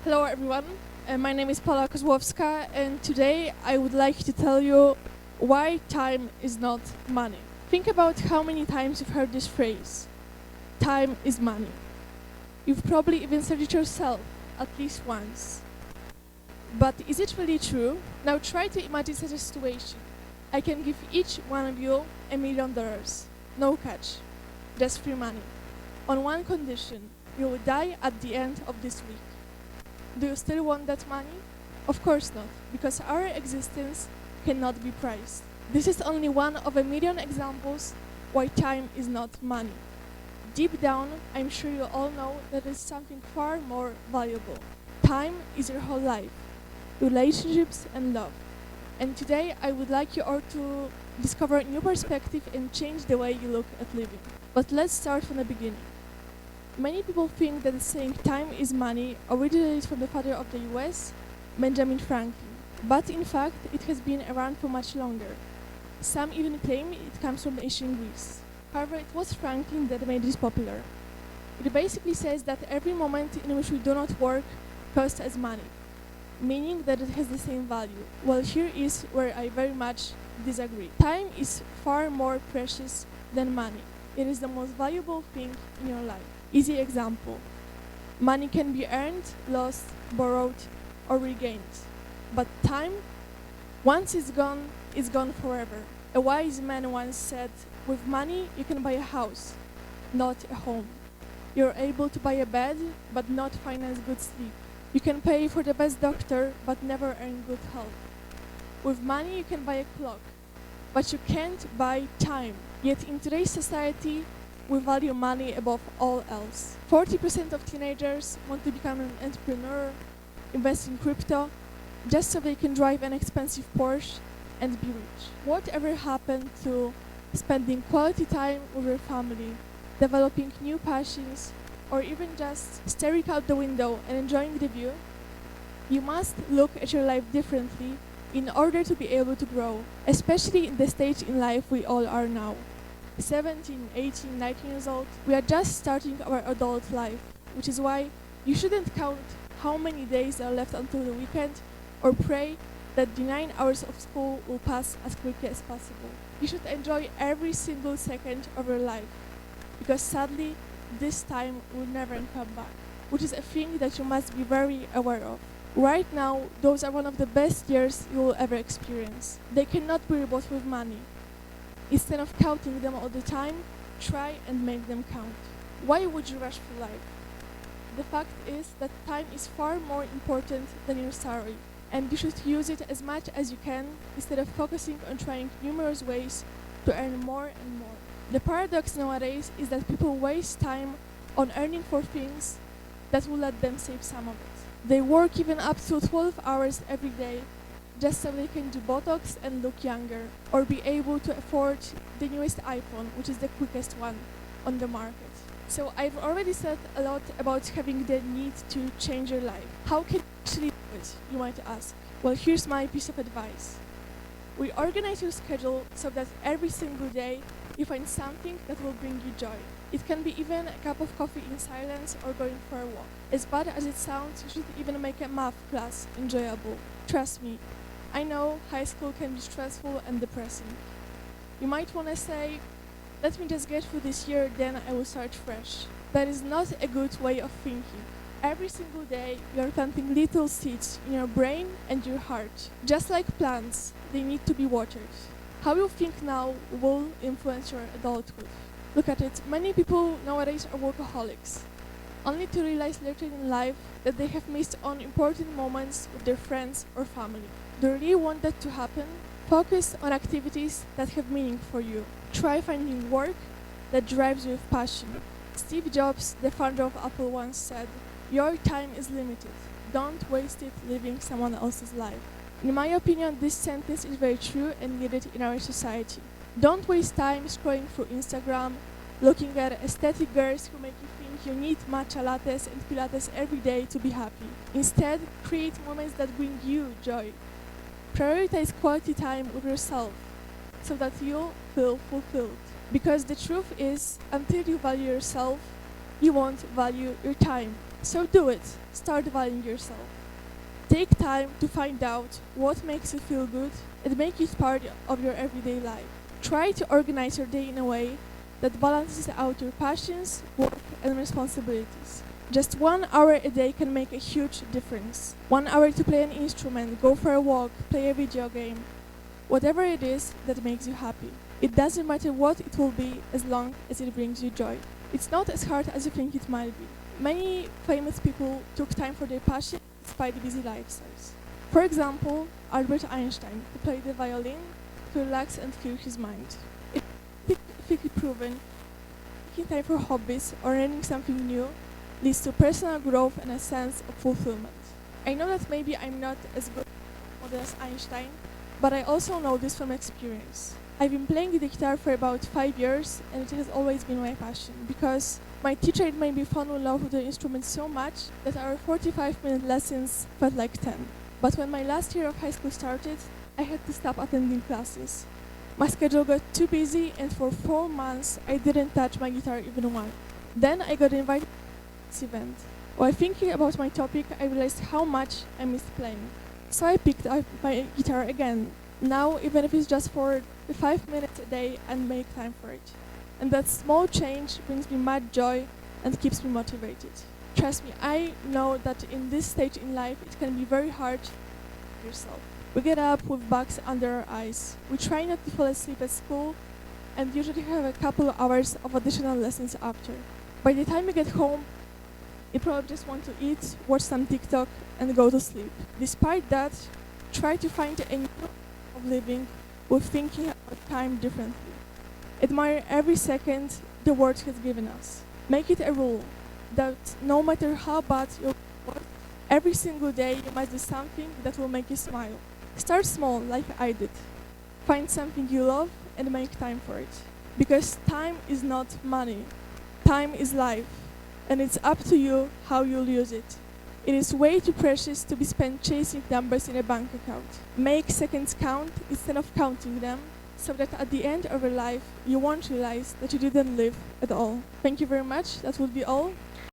Hello everyone, my name is Paula Kozłowska, and today I would like to tell you why time is not money. Think about how many times you've heard this phrase, time is money. You've probably even said it yourself, at least once. But is it really true? Now try to imagine such a situation. I can give each one of you $1 million, no catch, just free money. On one condition, you will die at the end of this week. Do you still want that money? Of course not, because our existence cannot be priced. This is only one of a million examples why time is not money. Deep down, I'm sure you all know that it's something far more valuable. Time is your whole life, relationships and love. And today I would like you all to discover a new perspective and change the way you look at living. But let's start from the beginning. Many people think that the saying time is money originated from the father of the US, Benjamin Franklin. But in fact, it has been around for much longer. Some even claim it comes from ancient Greece. However, it was Franklin that made this popular. It basically says that every moment in which we do not work costs us money, meaning that it has the same value. Well, here is where I very much disagree. Time is far more precious than money. It is the most valuable thing in your life. Easy example. Money can be earned, lost, borrowed, or regained. But time, once it's gone forever. A wise man once said, with money you can buy a house, not a home. You're able to buy a bed, but not finance good sleep. You can pay for the best doctor, but never earn good health. With money you can buy a clock, but you can't buy time. Yet in today's society, we value money above all else. 40% of teenagers want to become an entrepreneur, invest in crypto, just so they can drive an expensive Porsche and be rich. Whatever happened to spending quality time with your family, developing new passions, or even just staring out the window and enjoying the view? You must look at your life differently in order to be able to grow, especially in the stage in life we all are now. 17, 18, 19 years old, we are just starting our adult life, which is why you shouldn't count how many days are left until the weekend or pray that the 9 hours of school will pass as quickly as possible. You should enjoy every single second of your life, because sadly, this time will never come back, which is a thing that you must be very aware of. Right now, those are one of the best years you will ever experience. They cannot be bought with money. Instead of counting them all the time, try and make them count. Why would you rush through life? The fact is that time is far more important than your salary, and you should use it as much as you can instead of focusing on trying numerous ways to earn more and more. The paradox nowadays is that people waste time on earning for things that will let them save some of it. They work even up to 12 hours every day just so they can do Botox and look younger, or be able to afford the newest iPhone, which is the quickest one on the market. So I've already said a lot about having the need to change your life. How can you actually do it, you might ask? Well, here's my piece of advice. We organize your schedule so that every single day you find something that will bring you joy. It can be even a cup of coffee in silence or going for a walk. As bad as it sounds, you should even make a math class enjoyable. Trust me, I know high school can be stressful and depressing. You might want to say, let me just get through this year, then I will start fresh. That is not a good way of thinking. Every single day, you are planting little seeds in your brain and your heart. Just like plants, they need to be watered. How you think now will influence your adulthood. Look at it, many people nowadays are workaholics, only to realize later in life that they have missed on important moments with their friends or family. Do you really want that to happen? Focus on activities that have meaning for you. Try finding work that drives you with passion. Steve Jobs, the founder of Apple, once said, "Your time is limited. Don't waste it living someone else's life." In my opinion, this sentence is very true and needed in our society. Don't waste time scrolling through Instagram, looking at aesthetic girls who make you think you need matcha lattes and pilates every day to be happy. Instead, create moments that bring you joy. Prioritize quality time with yourself so that you'll feel fulfilled. Because the truth is, until you value yourself, you won't value your time. So do it. Start valuing yourself. Take time to find out what makes you feel good and make it part of your everyday life. Try to organize your day in a way that balances out your passions, work, and responsibilities. Just 1 hour a day can make a huge difference. 1 hour to play an instrument, go for a walk, play a video game. Whatever it is that makes you happy. It doesn't matter what it will be as long as it brings you joy. It's not as hard as you think it might be. Many famous people took time for their passion despite busy lifestyles. For example, Albert Einstein, who played the violin to relax and clear his mind. It's scientifically proven taking time for hobbies or learning something new leads to personal growth and a sense of fulfillment. I know that maybe I'm not as good as Einstein, but I also know this from experience. I've been playing the guitar for about 5 years, and it has always been my passion, because my teacher had made me fall in love with the instrument so much that our 45-minute lessons felt like 10. But when my last year of high school started, I had to stop attending classes. My schedule got too busy, and for 4 months I didn't touch my guitar even once. Then I got invited to this event. While thinking about my topic, I realized how much I missed playing. So I picked up my guitar again. Now, even if it's just for 5 minutes a day, and make time for it. And that small change brings me mad joy and keeps me motivated. Trust me, I know that in this stage in life, it can be very hard for yourself. We get up with bags under our eyes. We try not to fall asleep at school, and usually have a couple of hours of additional lessons after. By the time you get home, you probably just want to eat, watch some TikTok, and go to sleep. Despite that, try to find a new way of living with thinking about time differently. Admire every second the world has given us. Make it a rule that no matter how bad your work, every single day you must do something that will make you smile. Start small, like I did. Find something you love and make time for it. Because time is not money. Time is life. And it's up to you how you'll use it. It is way too precious to be spent chasing numbers in a bank account. Make seconds count instead of counting them, so that at the end of your life, you won't realize that you didn't live at all. Thank you very much. That would be all.